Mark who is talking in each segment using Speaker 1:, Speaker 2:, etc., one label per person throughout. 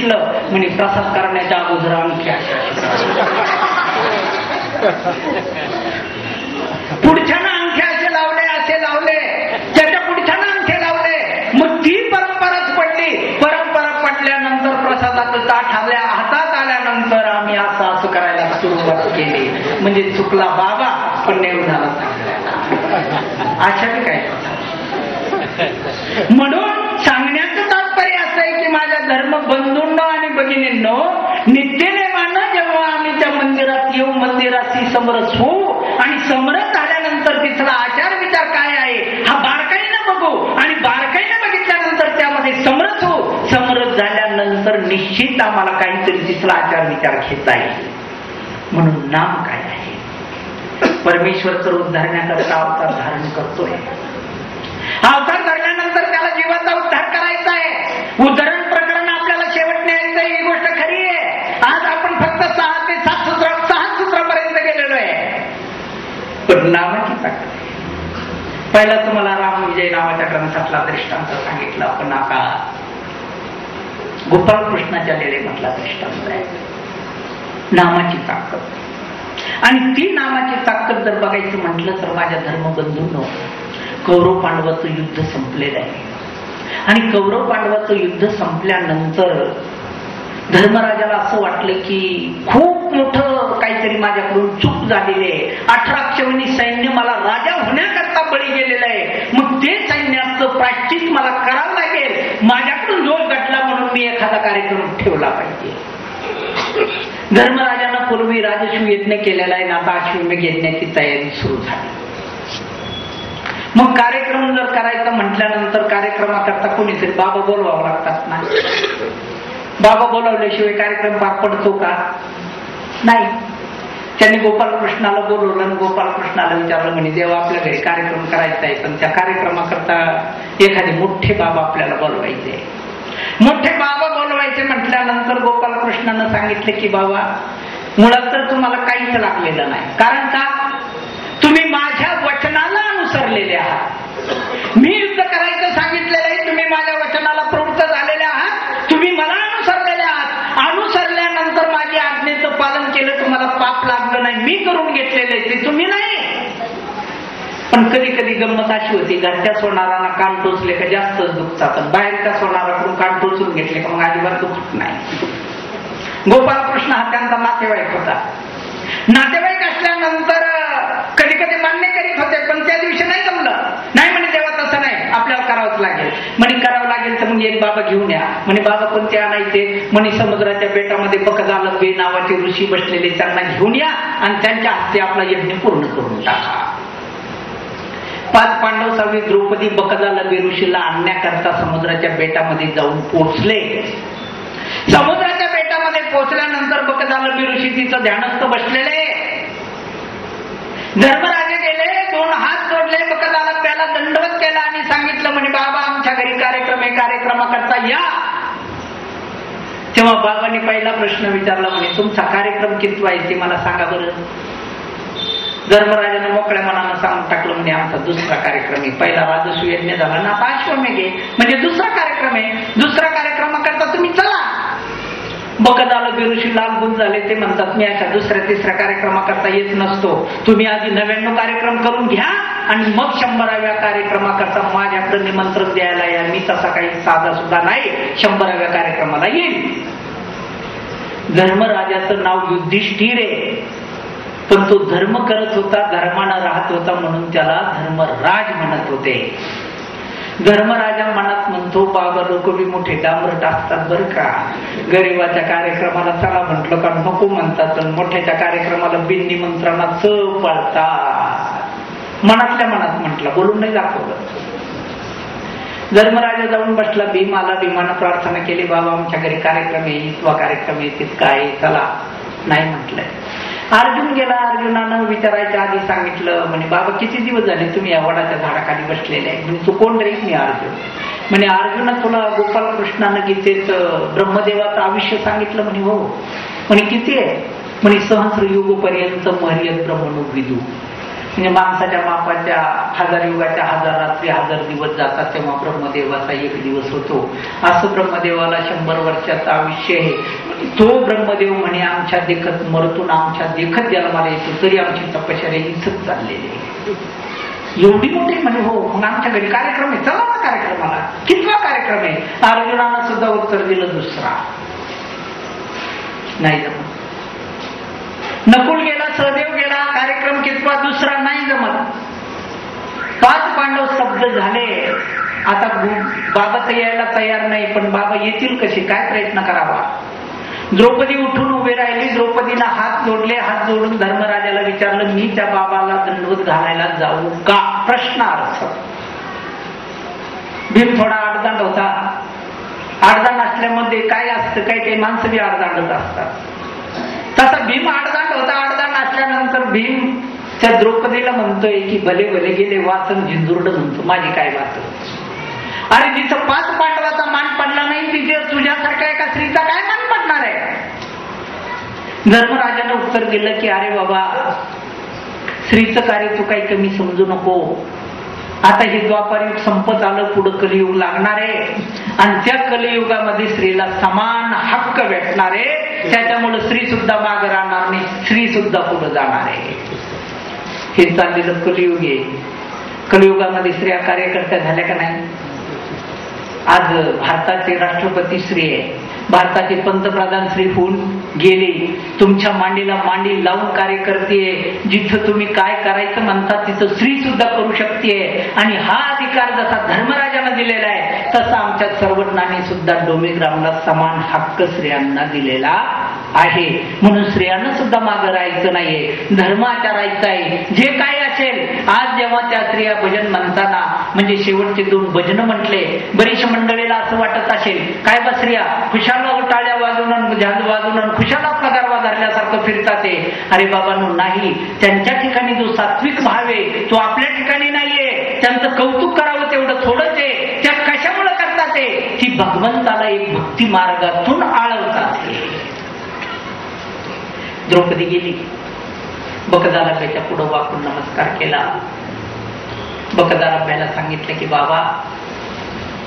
Speaker 1: म्हणे प्रसाद करण्याच्या अगोदर अंगठ्या पुढच्यानं अंगठ्या असे लावले त्याच्या पुढच्यानं अंगठे लावले. मग ती परंपराच पडली. परंपरा पडल्यानंतर प्रसादाचं ताट हातात आल्यानंतर आम्ही असं करायला सुरुवात केली. म्हणजे चुकला बाबा पण नेऊ झाला अशा काय. म्हणून सांगण्याचं तात्पर्य असं आहे की माझ्या धर्म बंधूंनो आणि भगिनींनो, नित्यनेमानं जेव्हा आम्ही त्या मंदिरात येऊ, मंदिराची समरस होऊ आणि समरस झाल्यानंतर तिथला आचार विचार काय आहे हा बारकाईनं बघू आणि बारकाईनं बघितल्यानंतर त्यामध्ये समरस होऊ. समरस झाल्यानंतर निश्चित आम्हाला काहीतरी तिथला आचार विचार घेता येईल. म्हणून नाम काय आहे? परमेश्वर तर उद्धारण्याकरता अवतार धारण करतोय. अवतार धरल्यानंतर त्याला जीवाचा उद्धार करायचा आहे. उदाहरण प्रकरण आपल्याला शेवट न्यायचं आहे, ही गोष्ट खरी आहे. आज आपण फक्त 6 ते 6 सूत्रापर्यंत गेलेलो आहे. पण नामाची ताकद. पहिला तुम्हाला राम विजय नावाच्या ग्रंथातला दृष्टांत सांगितला, पण आता गोपालकृष्णाच्या लीलेमधला दृष्टांत आहे. नामाची ताकद. आणि ती नामाची ताकद जर बघायचं म्हटलं तर माझ्या धर्मबंधूंनो, कौरव पांडवाचं युद्ध संपलेलं आहे. आणि कौरव पांडवाचं युद्ध संपल्यानंतर धर्मराजाला असं वाटलं की खूप मोठं काहीतरी माझ्याकडून चूक झालेली आहे. 18 अक्षौहिणी सैन्य मला राजा होण्याकरता बळी गेलेलं आहे. मग ते सैन्याचं प्रायश्चित मला करावं लागेल. माझ्याकडून दोष घडला म्हणून मी एखादा कार्यक्रम ठेवला पाहिजे. धर्मराजानं पूर्वी राजश्व यज्ञ केलेला आहे, आता अश्वमेध यज्ञाची तयारी सुरू झाली. मग कार्यक्रम जर करायचा म्हटल्यानंतर कार्यक्रमाकरता कोणीतरी बाबा बोलवावं लागतात ना. बाबा बोलावल्याशिवाय कार्यक्रम पार पडतो का? नाही. त्यांनी गोपालकृष्णाला बोलवलं आणि गोपालकृष्णाला विचारलं, म्हणे देवा आपल्या घरी कार्यक्रम करायचा आहे, पण त्या कार्यक्रमाकरता एखादे मोठे बाबा आपल्याला बोलवायचे. मोठे बाबा बोलवायचे म्हटल्यानंतर गोपालकृष्णानं सांगितले की बाबा मुळात तर तुम्हाला काहीच लागलेलं नाही. कारण का? तुम्ही माझ्या वचनाला अनुसरलेले आहात. मी युद्ध करायचं सांगितलेलं आहे, तुम्ही माझ्या वचनाला प्रवृत्त झालेले आहात. तुम्ही मला अनुसरलेले आहात. अनुसरल्यानंतर माझ्या आज्ञेचं पालन केलं, तुम्हाला पाप लागलं नाही. मी करून घेतलेले ते तुम्ही नाही. पण कधी कधी गंमत अशी होती, घरच्या सोनारांना कान टोचले का जास्तच दुखतात, बाहेरच्या सोनाराकडून कान टोचून घेतले का मग अजिबात दुखत नाही. गोपालकृष्ण हा त्यांचा नातेवाईक होता. नातेवाईक असल्यानंतर कधी कधी मान्य करीत होते, पण त्या दिवशी नाही जमलं. नाही म्हणे देवा तसं नाही, आपल्याला करावंच लागेल. म्हणे करावं लागेल तर मग एक बाबा घेऊन या. म्हणे बाबा कोणते आणायचे? म्हणे समुद्राच्या बेटामध्ये बकदालबे नावाचे ऋषी बसलेले, त्यांना घेऊन या आणि त्यांच्या हस्ते आपला यज्ञ पूर्ण करून टाका. 5 पांडव 6वी द्रौपदी बकदालबे ऋषीला आणण्याकरता समुद्राच्या बेटामध्ये जाऊन पोहोचले. समुद्राच्या बेटामध्ये पोहोचल्यानंतर बकदालबे ऋषी तिचं ध्यानस्थ बसलेले. धर्मराजे गेले, 2 हात जोडले, बकदालब्याला दंडवत केला आणि सांगितलं, म्हणे बाबा आमच्या घरी कार्यक्रम आहे, कार्यक्रमाकरता या. तेव्हा बाबांनी पहिला प्रश्न विचारला, म्हणे तुमचा कार्यक्रम किती व्हायचे मला सांगा बरं. धर्मराजानं मोकळ्या मनानं सांगून टाकलं, म्हणजे आमचा दुसरा कार्यक्रम आहे. पहिला राजस्व यज्ञ झाला ना, आता अश्वमेध आहे, म्हणजे दुसरा कार्यक्रम आहे. दुसरा कार्यक्रमाकरता तुम्ही चला. बकदालबे ऋषी लालगुंज झाले. ते म्हणतात मी अशा दुसऱ्या तिसऱ्या कार्यक्रमाकरता येत नसतो. तुम्ही आधी 99 कार्यक्रम करून घ्या आणि मग 100व्या कार्यक्रमाकरता माझ्याकडे निमंत्रण द्यायला या. मी तसा काही साधा सुद्धा नाही, 100व्या कार्यक्रमाला येईल. धर्मराजाचं नाव युधिष्ठिर आहे, पण तो धर्म करत होता, धर्मानं राहत होता, म्हणून त्याला धर्मराज म्हणत होते. धर्मराजा मनात म्हणतो बाबा लोक बी मोठे डांबरट असतात बरं का. गरीबाच्या कार्यक्रमाला चला म्हटलं का नको म्हणतात, मोठ्याच्या कार्यक्रमाला बिन निमंत्रणात पळतात. मनातल्या मनात म्हटलं, बोलून नाही दाखवलं. धर्मराजा जाऊन बसला. भीम आला. भीमानं प्रार्थना केली, बाबा आमच्या घरी कार्यक्रम आहे, इतवा कार्यक्रम आहे, तितका आहे, चला. नाही म्हटलंय. अर्जुन गेला. अर्जुनानं विचारायच्या आधी सांगितलं, म्हणे बाबा किती दिवस झाले तुम्ही या वडाच्या झाडाखाली बसलेले आहे? म्हणे तू कोण रे? मी अर्जुन. म्हणे अर्जुना तुला गोपालकृष्णानं गीतेच ब्रह्मदेवाचं आयुष्य सांगितलं? म्हणे हो. म्हणे किती आहे? म्हणे सहस्र युग पर्यंत मर्यद ब्रह्मणो विदू. म्हणजे माणसाच्या मापाच्या 1000 युगाच्या 1000 रात्री 1000 दिवस जातात तेव्हा ब्रह्मदेवाचा 1 दिवस होतो. असं ब्रह्मदेवाला 100 वर्षाचं आयुष्य आहे. तो ब्रह्मदेव म्हणे आमच्या देखत मरतून आमच्या देखत जन्माला येतो, तरी आमची तपश्चर्या इथंच चाललेली आहे. एवढी मोठी म्हणे. हो, मग आमच्या घरी कार्यक्रम आहे, चला ना कार्यक्रमाला. कितवा कार्यक्रम आहे? अर्जुनानं सुद्धा उत्तर दिलं दुसरा. नाही जमत. नकुल गेला, सहदेव गेला, कार्यक्रम कितवा? दुसरा. नाही जमत. 5 पांडव शब्द झाले. आता बाबा तर यायला तयार नाही, पण बाबा येतील कसे? काय प्रयत्न करावा? द्रौपदी उठून उभे राहिली. द्रौपदीला हात जोडले. हात जोडून धर्मराजाला विचारलं, मी त्या बाबाला दंडवत घालायला जाऊ का? प्रश्नार्थ. भीम थोडा आडदांड होता. आडदांड असल्यामध्ये काय असतं, काही काही माणसं बी आडदांडच असतात. तसा भीम आडदांड होता. आडदांड असल्यानंतर भीम त्या द्रौपदीला म्हणतोय की भले भले गेले वाचन झिंजुरड म्हणतो, माझी काय वाच. अरे जिथं 5 पांडवाचा मान पडला नाही, तिथे तुझ्यासारख्या एका स्त्रीचा काय मान पडणार आहे? धर्मराजानं उत्तर दिलं की अरे बाबा, स्त्रीचं कार्य तू काही कमी समजू नको. आता हे द्वापारयुग संपत आलं, पुढं कलियुग लागणार आहे आणि त्या कलियुगामध्ये स्त्रीला समान हक्क भेटणार आहे. त्याच्यामुळे स्त्री सुद्धा मागे राहणार नाही, स्त्री सुद्धा पुढे जाणार आहे. हे चाललेलं कलियुग आहे. कलियुगामध्ये स्त्रिया कार्यकर्त्या झाल्या का नाही? आज भारताचे राष्ट्रपती स्त्री आहे, भारताचे पंतप्रधान स्त्री होऊन गेले. तुमच्या मांडीला मांडी लावून कार्य करते. जिथं तुम्ही काय करायचं म्हणतात तिथं स्त्री सुद्धा करू शकते. आणि हा अधिकार जसा धर्मराजाने दिलेला आहे, तसा आमच्या सर्वज्ञांनी सुद्धा डोमेग्रामला समान हक्क स्त्रियांना दिलेला आहे. म्हणून स्त्रियांना सुद्धा मागं राहायचं नाहीये, धर्माचरायचं आहे. जे काही असेल, आज जेव्हा त्या स्त्रिया भजन म्हणताना, म्हणजे शेवटचे 2 भजन म्हटले, बरीच मंडळीला असं वाटत असेल काय बा स्त्रिया खुशाला टाळ्या वाजवून झाल वाजवून खुशाला आपला गरबा धरल्यासारखं फिरतात. अरे बाबांनो, नाही. त्यांच्या ठिकाणी जो सात्विक भाव आहे तो आपल्या ठिकाणी नाहीये. त्यांचं कौतुक करावं तेवढं थोडंच आहे. त्या कशामुळे करतात ते? ती भगवंताला एक भक्ती मार्गातून आळवतात. द्रौपदी गेली. बकदालाब्याच्या पुढे वाकून नमस्कार केला. बकदालाब्याला सांगितलं की बाबा,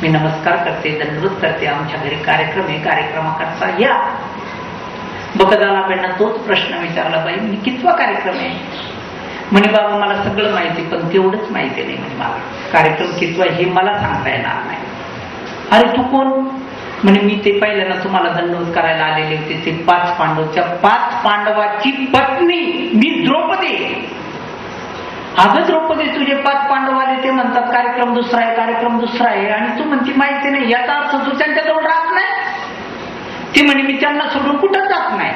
Speaker 1: मी नमस्कार करते, दंडवत करते, आमच्या घरी कार्यक्रम आहे, कार्यक्रमाकरता या. बकदालाब्यांना तोच प्रश्न विचारला, बाई मी कितवा कार्यक्रम आहे? म्हणे बाबा मला सगळं माहिती, पण तेवढंच माहिती नाही. म्हणजे मला कार्यक्रम कितवा हे मला सांगता येणार नाही. अरे तू कोण? म्हणे मी ते पहिल्यांदा तुम्हाला दंडवत करायला आलेले होते, ते 5 पांडवच्या 5 पांडवाची पत्नी मी द्रौपदी. अगं द्रौपदी, तुझे 5 पांडव आले, ते म्हणतात कार्यक्रम दुसरा आहे, कार्यक्रम दुसरा आहे, आणि तू म्हणती माहिती नाही. याचा अर्थ तू त्यांच्याजवळ राहत नाही? ती म्हणे मी त्यांना सोडून कुठं जात नाही.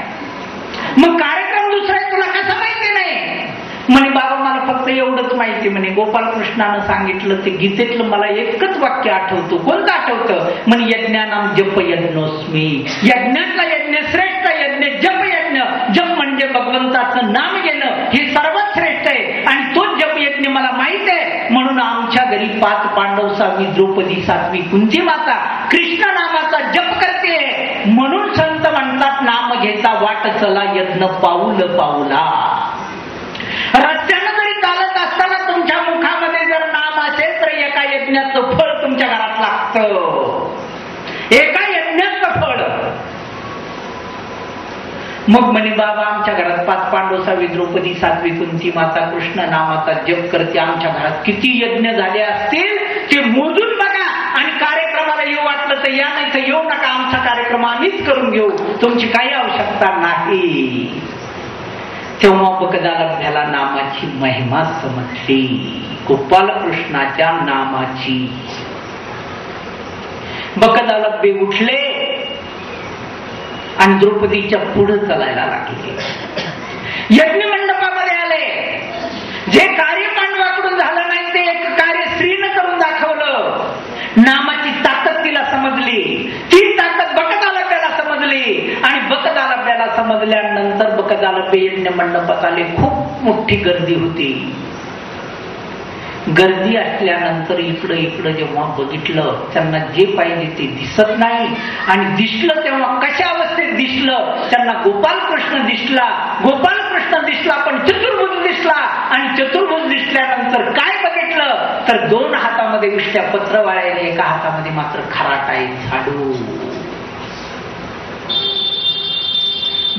Speaker 1: मग कार्यक्रम दुसरा आहे तुला कसं माहिती नाही? म्हणे बाबा मला फक्त एवढंच माहिती. म्हणे गोपालकृष्णानं सांगितलं ते गीतेतलं मला एकच वाक्य आठवतं. कोणतं आठवतं? म्हणे यज्ञानाम जप यज्ञोस्मी. यज्ञातला यज्ञ श्रेष्ठ यज्ञ जप यज्ञ. जप म्हणजे भगवंताचं नाम घेणं, हे सर्वात श्रेष्ठ आहे आणि तोच जप यज्ञ मला माहित आहे. म्हणून आमच्या घरी 5 पांडव, 6वी द्रौपदी, 7वी कुंती माता कृष्ण नामाचा जप करते. म्हणून संत म्हणतात नाम घेता वाट चला यज्ञ पाऊल पाऊला. रस्त्यानं जरी चालत असताना तुमच्या मुखामध्ये जर नाम असेल तर एका यज्ञाचं फळ तुमच्या घरात लागतं, एका यज्ञाचं फळ. मग म्हणे बाबा आमच्या घरात 5 पांडव, 6वी द्रौपदी, 7वी कुंती माता कृष्ण नामाचा जप करते. आमच्या घरात किती यज्ञ झाले असतील ते मोजून बघा, आणि कार्यक्रमाला येऊ वाटलं तर या, नाही तर येऊ नका. आमचा कार्यक्रम आम्हीच करून घेऊ, तुमची काही आवश्यकता नाही. तेव्हा बकदालाब्याला नामाची महिमा समजली, गोपालकृष्णाच्या नामाची. बकदालाब्ये उठले आणि द्रौपदीच्या पुढे चालायला लागले. यज्ञ मंडपामध्ये आले. जे कार्य पांडवाकडून झालं नाही ते एक कार्य स्त्रीनं करून दाखवलं. नामाची ताकद तिला समजली, ती ताकद बकदालाब्याला समजली. आणि बकदालाब्याला समजल्यानंतर बकदालाब्ये यज्ञ मंडपात आले. खूप मोठी गर्दी होती. गर्दी असल्यानंतर इकडं जेव्हा बघितलं, त्यांना जे पाहिजे ते दिसत नाही. आणि दिसलं तेव्हा कशा अवस्थेत दिसलं? त्यांना गोपालकृष्ण दिसला. गोपालकृष्ण दिसला पण चतुर्भुज दिसला. दिसला आणि चतुर्भुज दिसल्यानंतर काय बघितलं तर 2 हातामध्ये उष्ट्या पत्रवाळ्याने, एका हातामध्ये मात्र खराटा आहे, झाडू.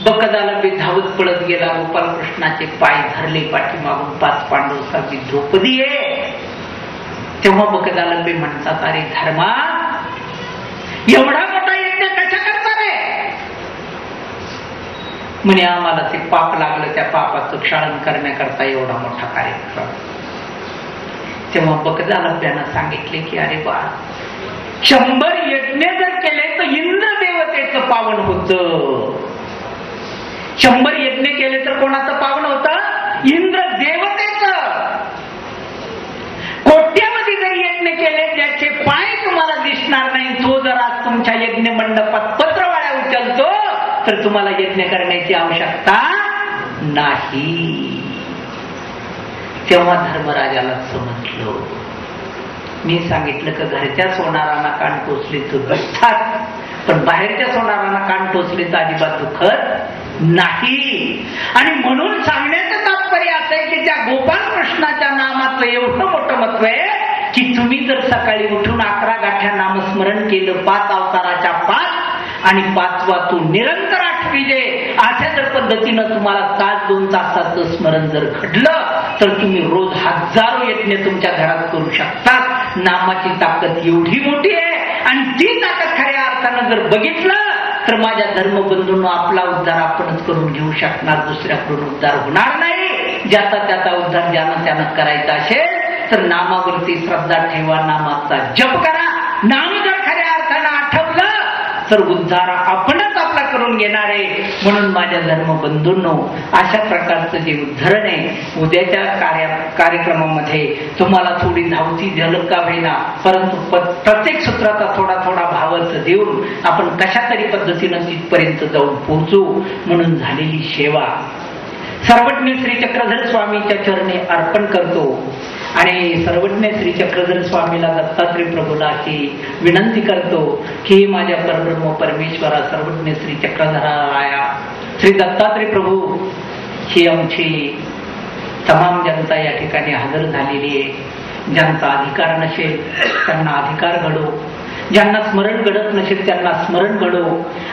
Speaker 1: बकदालंबी धावत पळत गेला, गोपालकृष्णाचे पाय धरले पाठीमागून, 5 पांडव, 6 द्रौपदी आहे. तेव्हा बकदालंबी म्हणतात, अरे धर्मा, एवढा मोठा यज्ञ कशा करता रे? म्हणे आम्हाला ते पाप लागलं, त्या पापाचं क्षालन करण्याकरता एवढा मोठा कार्यक्रम. तेव्हा बकदालंब्यानं सांगितले की अरे बा, 100 यज्ञ जर केले तर इंद्र देवतेचं पावन होतं. 100 यज्ञ केले तर कोणाचं पावन होतं? इंद्र देवतेचं. कोट्यावधी जर यज्ञ केले ज्याचे पाय तुम्हाला दिसणार नाही, तो जर आज तुमच्या यज्ञ मंडपात पत्रवाळ्या उचलतो तर तुम्हाला यज्ञ करण्याची आवश्यकता नाही. तेव्हा धर्मराजाला समजलं. मी सांगितलं की घरच्या सोनारांना कान टोचले तर दुखतात, पण बाहेरच्या सोनारांना कान टोचले तर अजिबात दुखत नाही. आणि म्हणून सांगण्याचं तात्पर्य असं आहे की त्या गोपालकृष्णाच्या नामाचं एवढं मोठं महत्व आहे की तुम्ही जर सकाळी उठून 11 गाठ्या नामस्मरण केलं, 5 अवताराच्या 5 आणि 5वा तू निरंतर आठविले, अशा जर पद्धतीनं तुम्हाला तास 2 तासाचं स्मरण जर घडलं तर तुम्ही रोज हजारो यज्ञ तुमच्या घरात करू शकतात. नामाची ताकद एवढी मोठी आहे आणि ती ताकद खऱ्या अर्थानं जर बघितलं तर माझ्या धर्मबंधूंनो, आपला उद्धार आपणच करून घेऊ शकणार, दुसऱ्याकडून उद्धार होणार नाही. ज्याचा त्याचा उद्धार ज्यानं त्यानं करायचा असेल तर नामावरती श्रद्धा ठेवा, नामाचा जप करा. नाम जर खऱ्या अर्थानं आठवलं तर उद्धार आपणच आपला करून घेणार आहे. म्हणून माझ्या धर्मबंधूंनो, अशा प्रकारचं जे उद्धरण आहे उद्याच्या कार्यक्रमामध्ये तुम्हाला थोडी धावती झलक का होईना, परंतु प्रत्येक सूत्राचा थोडा थोडा भावार्थ देऊन आपण कशा तरी पद्धतीनं तिथपर्यंत जाऊन पोहोचू म्हणून झालेली सेवा सर्वज्ञ श्री चक्रधर स्वामींच्या चरणी अर्पण करतो. आणि सर्वज्ञ श्री चक्रधर स्वामीला, दत्तात्रय प्रभूला अशी विनंती करतो की माझ्या परब्रह्म परमेश्वरा, सर्वज्ञ श्री चक्रधराया, श्री दत्तात्रय प्रभू, ही आमची तमाम जनता या ठिकाणी हजर झालेली आहे. ज्यांचा अधिकार नसेल त्यांना अधिकार घडो, ज्यांना स्मरण घडत नसेल त्यांना स्मरण घडो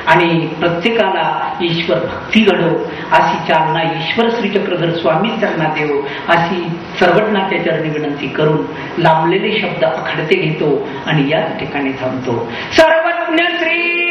Speaker 1: आणि प्रत्येकाला ईश्वर भक्ती घडो अशी चालना ईश्वर श्री चक्रधर स्वामी त्यांना देव, अशी सर्वज्ञाच्या चरणी विनंती करून लांबलेले शब्द अखडते घेतो आणि याच ठिकाणी थांबतो. सर्वज्ञ श्री